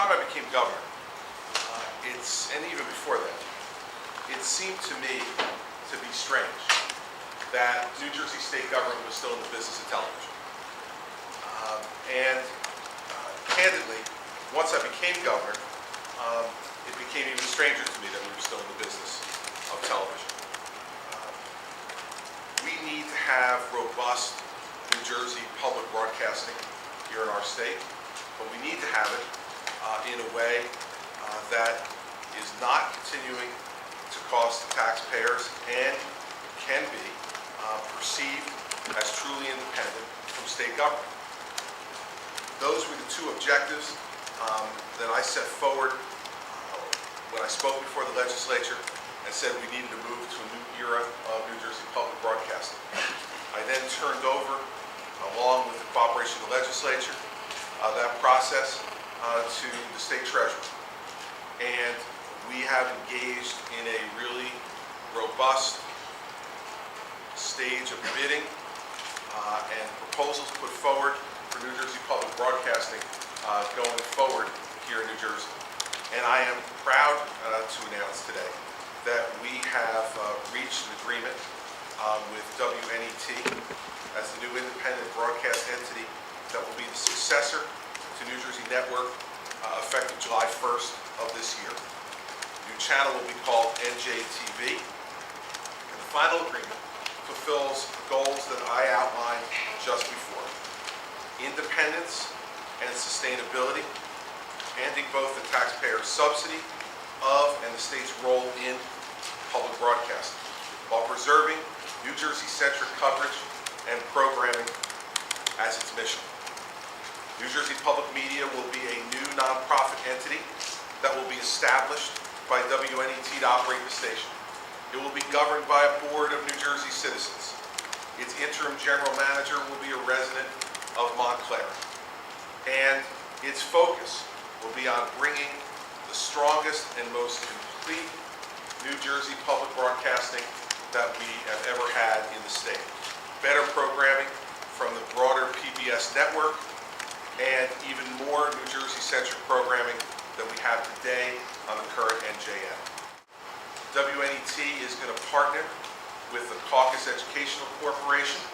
time I became governor, and even before that, it seemed to me to be strange that New Jersey state government was still in the business of television. Candidly, once I became governor, it became even stranger to me that we were still in the business of television. We need to have robust New Jersey public broadcasting here in our state, but we need to have it in a way that is not continuing to cost the taxpayers and can be perceived as truly independent from state government. Those were the two objectives that I set forward when I spoke before the legislature and said we needed to move to a new era of New Jersey public broadcasting. I then turned over, along with the cooperation of the legislature, that process to the state treasurer. And we have engaged in a really robust stage of bidding and proposals put forward for New Jersey public broadcasting going forward here in New Jersey. And I am proud to announce today that we have reached an agreement with WNET as the new independent broadcast entity that will be the successor to New Jersey Network effective July 1st of this year. The new channel will be called NJTV, and the final agreement fulfills the goals that I outlined just before: independence and sustainability, ending both the taxpayer subsidy of and the state's role in public broadcasting, while preserving New Jersey-centric coverage and programming as its mission. New Jersey Public Media will be a new nonprofit entity that will be established by WNET to operate the station. It will be governed by a board of New Jersey citizens. Its interim general manager will be a resident of Montclair. And its focus will be on bringing the strongest and most complete New Jersey public broadcasting that we have ever had in the state. Better programming from the broader PBS network and even more New Jersey-centric programming than we have today on the current NJN. WNET is going to partner with the Caucus Educational Corporation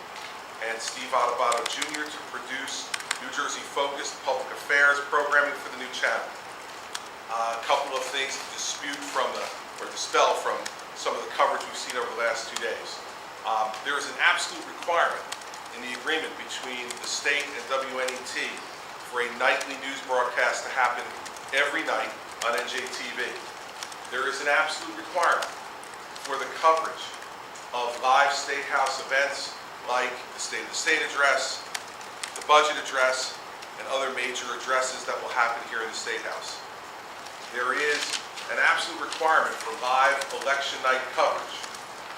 and Steve Adubato Jr. to produce New Jersey-focused public affairs programming for the new channel. A couple of things to dispel from some of the coverage we've seen over the last 2 days. There is an absolute requirement in the agreement between the state and WNET for a nightly news broadcast to happen every night on NJTV. There is an absolute requirement for the coverage of live State House events like the State of the State address, the budget address, and other major addresses that will happen here in the State House. There is an absolute requirement for live election night coverage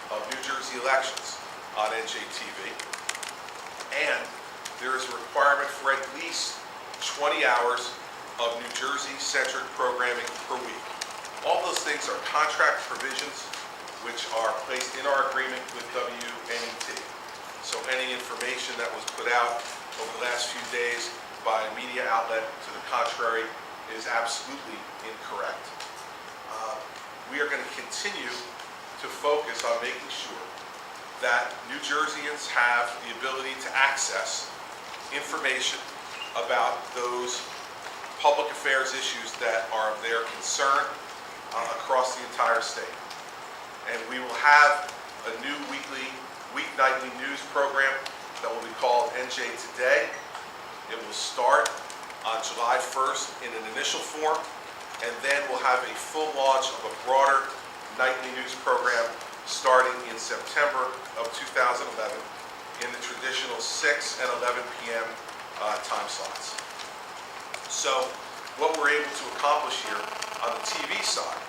of New Jersey elections on NJTV. And there is a requirement for at least 20 hours of New Jersey-centric programming per week. All those things are contract provisions which are placed in our agreement with WNET. So any information that was put out over the last few days by a media outlet to the contrary is absolutely incorrect. We are going to continue to focus on making sure that New Jerseyans have the ability to access information about those public affairs issues that are of their concern across the entire state. And we will have a new weeknightly news program that will be called NJ Today. It will start on July 1st in an initial form, and then we'll have a full launch of a broader nightly news program starting in September of 2011 in the traditional 6 and 11 p.m. Time slots. So what we're able to accomplish here on the TV side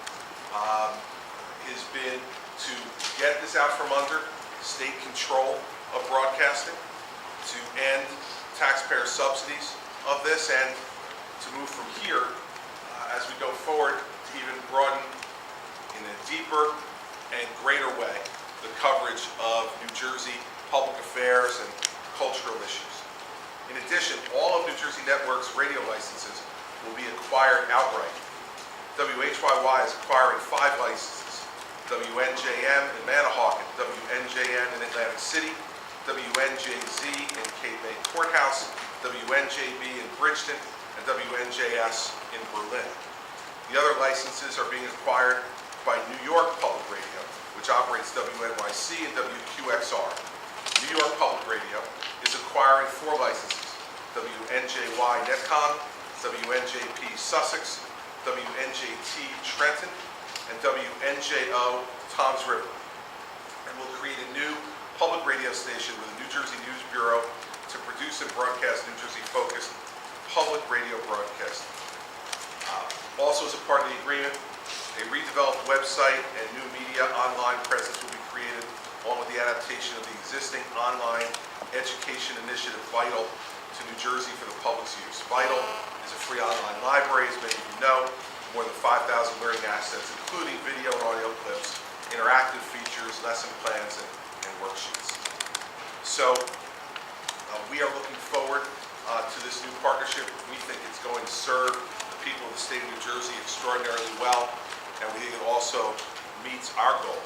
has been to get this out from under state control of broadcasting, to end taxpayer subsidies of this, and to move from here as we go forward to even broaden in a deeper and greater way the coverage of New Jersey public affairs and cultural issues. In addition, all of New Jersey Network's radio licenses will be acquired outright. WHYY is acquiring 5 licenses: WNJM in Manahawkin, WNJN in Atlantic City, WNJZ in Cape May Courthouse, WNJB in Bridgeton, and WNJS in Berlin. The other licenses are being acquired by New York Public Radio, which operates WNYC and WQXR. New York Public Radio is acquiring 4 licenses: WNJY Netcom, WNJP Sussex, WNJT Trenton, and WNJO Toms River, and will create a new public radio station with a New Jersey News Bureau to produce and broadcast New Jersey-focused public radio broadcasting. Also, as a part of the agreement, a redeveloped website and new media online presence will be created, along with the adaptation of the existing online education initiative, Vital, to New Jersey for the public's use. Vital is a free online library, as many of you know, more than 5,000 learning assets, including video and audio clips, interactive features, lesson plans, and worksheets. So we are looking forward to this new partnership. We think it's going to serve the people of the state of New Jersey extraordinarily well, and we think it also meets our goal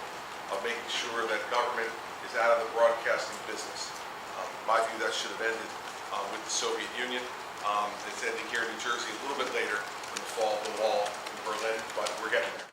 of making sure that government is out of the broadcasting business. In my view, that should have ended with the Soviet Union. It's ending here in New Jersey a little bit later in the fall of the wall in Berlin, but we're getting there.